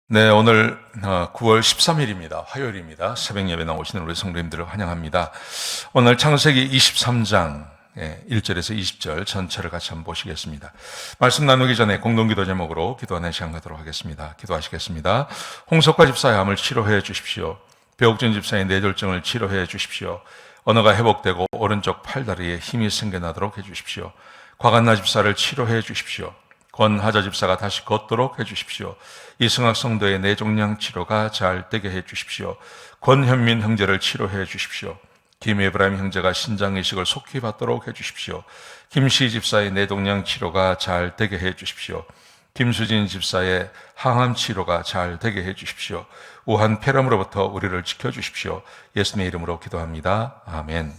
네, 오늘 9월 13일입니다. 화요일입니다. 새벽 예배 나오시는 우리 성도님들을 환영합니다. 오늘 창세기 23장 1절에서 20절 전체를 같이 한번 보시겠습니다. 말씀 나누기 전에 공동기도 제목으로 기도하는 시간 갖도록 하겠습니다. 기도하시겠습니다. 홍석화 집사의 암을 치료해 주십시오. 배옥준 집사의 뇌졸중을 치료해 주십시오. 언어가 회복되고 오른쪽 팔다리에 힘이 생겨나도록 해주십시오. 곽한나 집사를 치료해 주십시오. 권하자 집사가 다시 걷도록 해주십시오. 이승학 성도의 뇌종양 치료가 잘 되게 해주십시오. 권현민 형제를 치료해 주십시오. 김에브라임 형제가 신장이식을 속히 받도록 해주십시오. 김시 집사의 뇌종양 치료가 잘 되게 해주십시오. 김수진 집사의 항암 치료가 잘 되게 해주십시오. 우한 폐렴으로부터 우리를 지켜주십시오. 예수님의 이름으로 기도합니다. 아멘.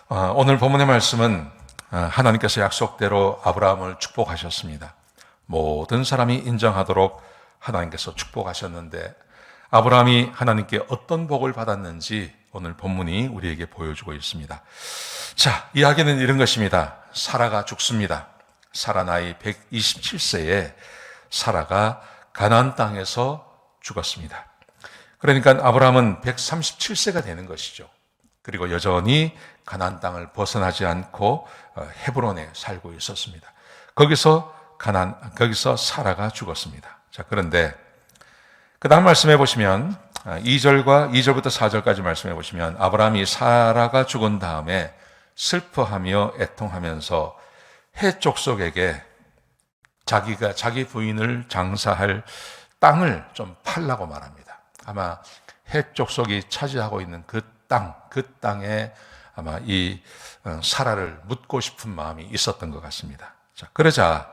아멘. 오늘 본문의 말씀은 하나님께서 약속대로 아브라함을 축복하셨습니다. 모든 사람이 인정하도록 하나님께서 축복하셨는데 아브라함이 하나님께 어떤 복을 받았는지 오늘 본문이 우리에게 보여주고 있습니다. 자, 이야기는 이런 것입니다. 사라가 죽습니다. 사라 나이 127세에 사라가 가나안 땅에서 죽었습니다. 그러니까 아브라함은 137세가 되는 것이죠. 그리고 여전히 가나안 땅을 벗어나지 않고 헤브론에 살고 있었습니다. 거기서 사라가 죽었습니다. 자, 그런데 그 다음 말씀해 보시면 2절부터 4절까지 말씀해 보시면 아브라함이 사라가 죽은 다음에 슬퍼하며 애통하면서 헷 족속에게 자기 부인을 장사할 땅을 좀 팔라고 말합니다. 아마 헷 족속이 차지하고 있는 그 땅에 아마 이 사라를 묻고 싶은 마음이 있었던 것 같습니다. 자, 그러자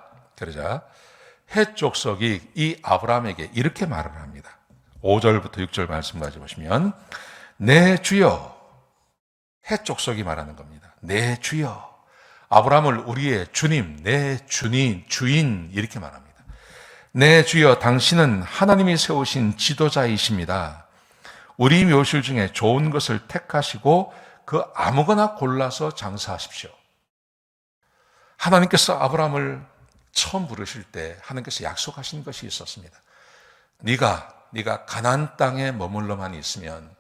헷 족속이 이 아브라함에게 이렇게 말을 합니다. 5절부터 6절 말씀까지 보시면 내 주여, 헷 족속이 말하는 겁니다. 내 주여, 아브라함을 우리의 주님, 내 주인 이렇게 말합니다. 내 주여, 당신은 하나님이 세우신 지도자이십니다. 우리 묘실 중에 좋은 것을 택하시고 그 아무거나 골라서 장사하십시오. 하나님께서 아브라함을 처음 부르실 때 하나님께서 약속하신 것이 있었습니다. 네가 가나안 땅에 머물러만 있으면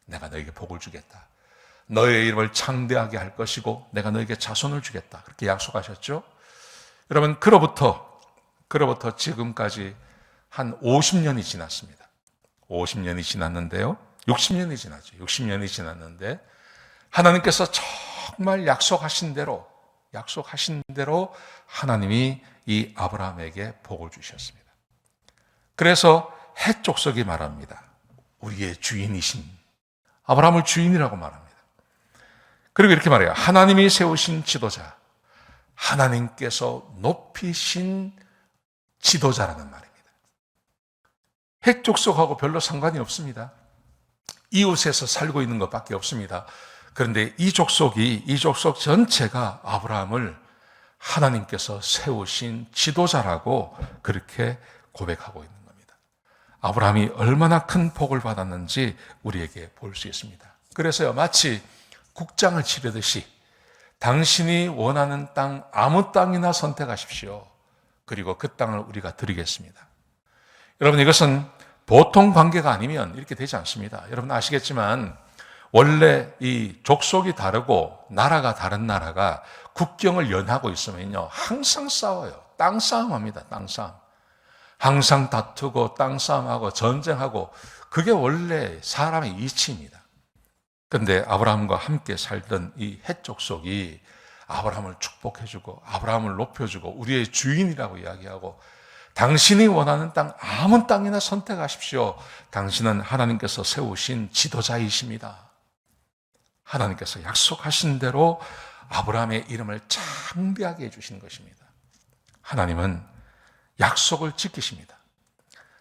내가 너에게 복을 주겠다. 너의 이름을 창대하게 할 것이고 내가 너에게 자손을 주겠다. 그렇게 약속하셨죠? 여러분, 그로부터 지금까지 한 50년이 지났습니다. 50년이 지났는데요. 60년이 지났죠. 60년이 지났는데 하나님께서 정말 약속하신 대로 하나님이 이 아브라함에게 복을 주셨습니다. 그래서 헷 족속이 말합니다. 우리의 주인이신 아브라함을 주인이라고 말합니다. 그리고 이렇게 말해요. 하나님이 세우신 지도자, 하나님께서 높이신 지도자라는 말입니다. 헷 족속하고 별로 상관이 없습니다. 이웃에서 살고 있는 것밖에 없습니다. 그런데 이 족속 전체가 아브라함을 하나님께서 세우신 지도자라고 그렇게 고백하고 있는 겁니다. 아브라함이 얼마나 큰 복을 받았는지 우리에게 볼 수 있습니다. 그래서요, 마치 국장을 치르듯이 당신이 원하는 땅, 아무 땅이나 선택하십시오. 그리고 그 땅을 우리가 드리겠습니다. 여러분, 이것은 보통 관계가 아니면 이렇게 되지 않습니다. 여러분 아시겠지만 원래 이 족속이 다르고 나라가 다른 나라가 국경을 연하고 있으면요 항상 싸워요. 땅 싸움합니다. 땅 싸움. 항상 다투고 땅 싸움하고 전쟁하고 그게 원래 사람의 이치입니다. 그런데 아브라함과 함께 살던 이 헷 족속이 아브라함을 축복해주고 아브라함을 높여주고 우리의 주인이라고 이야기하고 당신이 원하는 땅, 아무 땅이나 선택하십시오. 당신은 하나님께서 세우신 지도자이십니다. 하나님께서 약속하신 대로 아브라함의 이름을 창대하게 해주신 것입니다. 하나님은 약속을 지키십니다.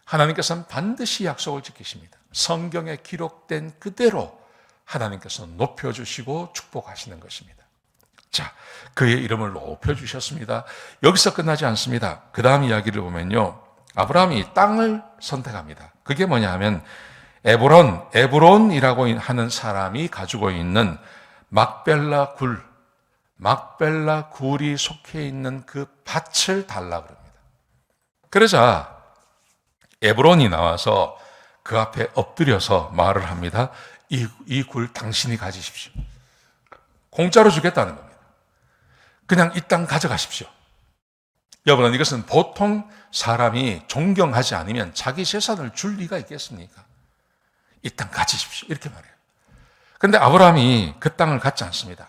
하나님께서는 반드시 약속을 지키십니다. 성경에 기록된 그대로 하나님께서 높여주시고 축복하시는 것입니다. 자, 그의 이름을 높여주셨습니다. 여기서 끝나지 않습니다. 그 다음 이야기를 보면요. 아브라함이 땅을 선택합니다. 그게 뭐냐 하면 에브론이라고 하는 사람이 가지고 있는 막벨라 굴이 속해 있는 그 밭을 달라고 합니다. 그러자 에브론이 나와서 그 앞에 엎드려서 말을 합니다. 이 굴 당신이 가지십시오. 공짜로 주겠다는 겁니다. 그냥 이 땅 가져가십시오. 여러분, 이것은 보통 사람이 존경하지 않으면 자기 재산을 줄 리가 있겠습니까? 이 땅 가지십시오. 이렇게 말해요. 그런데 아브라함이 그 땅을 갖지 않습니다.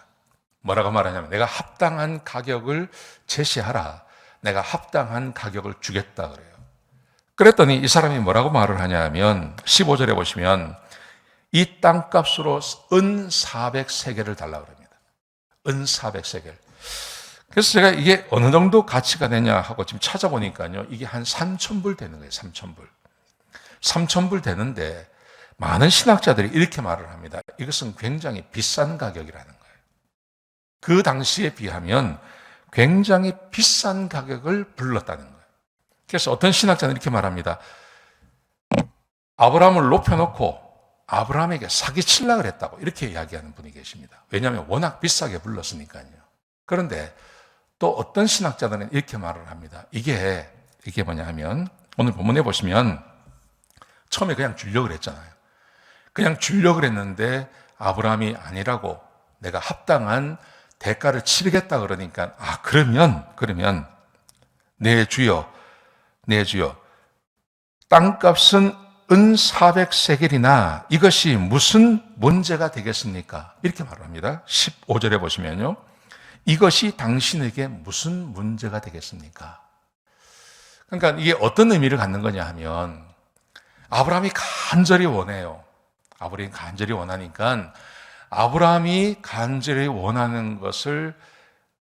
뭐라고 말하냐면 내가 합당한 가격을 제시하라. 내가 합당한 가격을 주겠다 그래요. 그랬더니 이 사람이 뭐라고 말을 하냐면 15절에 보시면 이 땅값으로 은 400세겔을 달라고 합니다. 은 400세겔. 그래서 제가 이게 어느 정도 가치가 되냐 하고 지금 찾아보니까요. 이게 한 3,000불 되는 거예요. 3,000불. 3,000불 되는데 많은 신학자들이 이렇게 말을 합니다. 이것은 굉장히 비싼 가격이라는 거예요. 그 당시에 비하면 굉장히 비싼 가격을 불렀다는 거예요. 그래서 어떤 신학자는 이렇게 말합니다. 아브라함을 높여놓고 아브라함에게 사기치려고 했다고 이렇게 이야기하는 분이 계십니다. 왜냐하면 워낙 비싸게 불렀으니까요. 그런데 또 어떤 신학자들은 이렇게 말을 합니다. 이게 뭐냐 하면 오늘 본문에 보시면 처음에 그냥 주려고 그랬잖아요. 그냥 주려고 그랬는데 아브라함이 아니라고 내가 합당한 대가를 치르겠다 그러니까 그러면 내 주여 땅값은 은 400세겔이나 이것이 무슨 문제가 되겠습니까? 이렇게 말합니다. 15절에 보시면요. 이것이 당신에게 무슨 문제가 되겠습니까? 그러니까 이게 어떤 의미를 갖는 거냐 하면 아브라함이 간절히 원해요. 아브라함이 간절히 원하니까 아브라함이 간절히 원하는 것을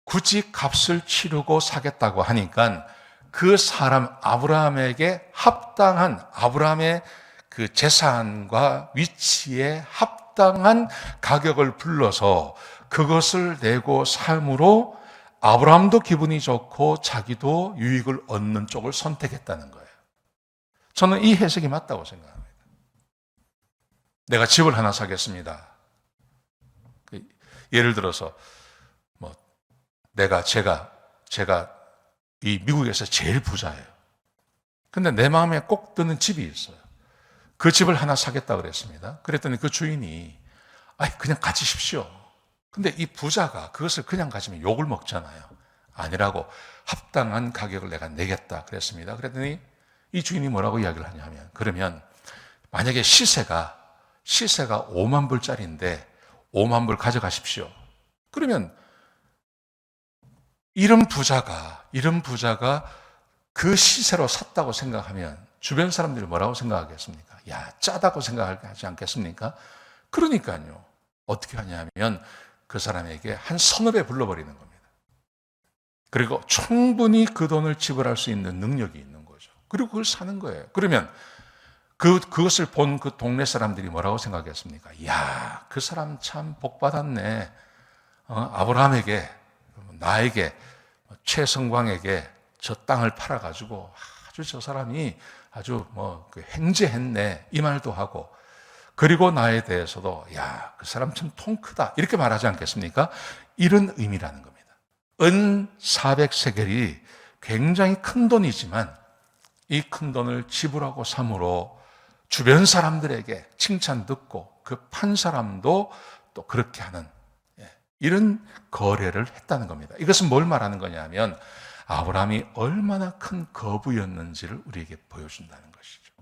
굳이 값을 치르고 사겠다고 하니까 그 사람 아브라함에게 합당한 아브라함의 그 재산과 위치에 합당한 가격을 불러서 그것을 내고 삶으로 아브라함도 기분이 좋고 자기도 유익을 얻는 쪽을 선택했다는 거예요. 저는 이 해석이 맞다고 생각합니다. 내가 집을 하나 사겠습니다. 예를 들어서 제가 이 미국에서 제일 부자예요. 근데 내 마음에 꼭 드는 집이 있어요. 그 집을 하나 사겠다 그랬습니다. 그랬더니 그 주인이 그냥 가지십시오. 근데 이 부자가 그것을 그냥 가지면 욕을 먹잖아요. 아니라고 합당한 가격을 내가 내겠다 그랬습니다. 그랬더니 이 주인이 뭐라고 이야기를 하냐면 그러면 만약에 시세가 5만 불짜리인데 5만 불 가져가십시오. 그러면 이런 부자가 그 시세로 샀다고 생각하면 주변 사람들이 뭐라고 생각하겠습니까? 야, 짜다고 생각하지 않겠습니까? 그러니까요. 어떻게 하냐면 그 사람에게 한 서너 배 불러버리는 겁니다. 그리고 충분히 그 돈을 지불할 수 있는 능력이 있는 거죠. 그리고 그걸 사는 거예요. 그러면 그것을 본 그 동네 사람들이 뭐라고 생각했습니까? 야, 그 사람 참 복받았네. 아브라함에게, 나에게, 최성광에게 저 땅을 팔아가지고 아주 저 사람이 아주 행제했네. 이 말도 하고. 그리고 나에 대해서도 야, 그 사람 참 통 크다. 이렇게 말하지 않겠습니까? 이런 의미라는 겁니다. 은 400세겔이 굉장히 큰 돈이지만 이 큰 돈을 지불하고 삼으로 주변 사람들에게 칭찬 듣고 그 판 사람도 또 그렇게 하는 이런 거래를 했다는 겁니다. 이것은 뭘 말하는 거냐면 아브라함이 얼마나 큰 거부였는지를 우리에게 보여준다는 것이죠.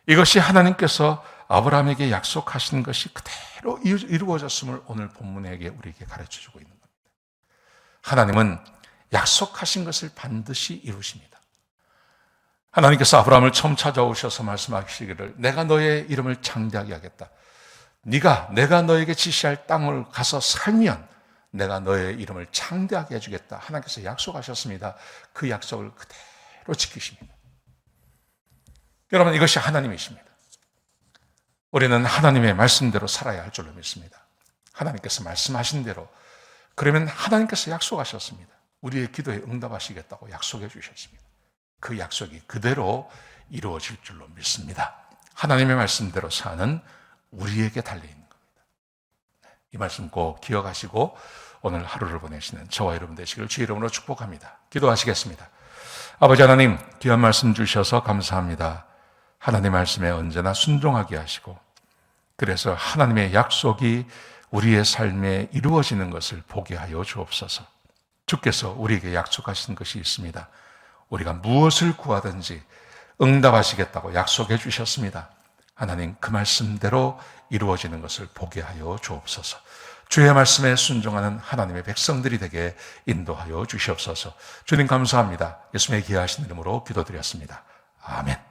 이것이 하나님께서 아브라함에게 약속하신 것이 그대로 이루어졌음을 오늘 본문에게 우리에게 가르쳐주고 있는 겁니다. 하나님은 약속하신 것을 반드시 이루십니다. 하나님께서 아브라함을 처음 찾아오셔서 말씀하시기를 내가 너의 이름을 창대하게 하겠다. 내가 너에게 지시할 땅을 가서 살면 내가 너의 이름을 창대하게 해주겠다. 하나님께서 약속하셨습니다. 그 약속을 그대로 지키십니다. 여러분, 이것이 하나님이십니다. 우리는 하나님의 말씀대로 살아야 할 줄로 믿습니다. 하나님께서 말씀하신 대로, 그러면 하나님께서 약속하셨습니다. 우리의 기도에 응답하시겠다고 약속해 주셨습니다. 그 약속이 그대로 이루어질 줄로 믿습니다. 하나님의 말씀대로 사는 우리에게 달려있는 겁니다. 이 말씀 꼭 기억하시고 오늘 하루를 보내시는 저와 여러분 되시길 주의 이름으로 축복합니다. 기도하시겠습니다. 아버지 하나님, 귀한 말씀 주셔서 감사합니다. 하나님 말씀에 언제나 순종하게 하시고, 그래서 하나님의 약속이 우리의 삶에 이루어지는 것을 보게 하여 주옵소서. 주께서 우리에게 약속하신 것이 있습니다. 우리가 무엇을 구하든지 응답하시겠다고 약속해 주셨습니다. 하나님, 그 말씀대로 이루어지는 것을 보게 하여 주옵소서. 주의 말씀에 순종하는 하나님의 백성들이 되게 인도하여 주시옵소서. 주님 감사합니다. 예수님의 귀하신 이름으로 기도드렸습니다. 아멘.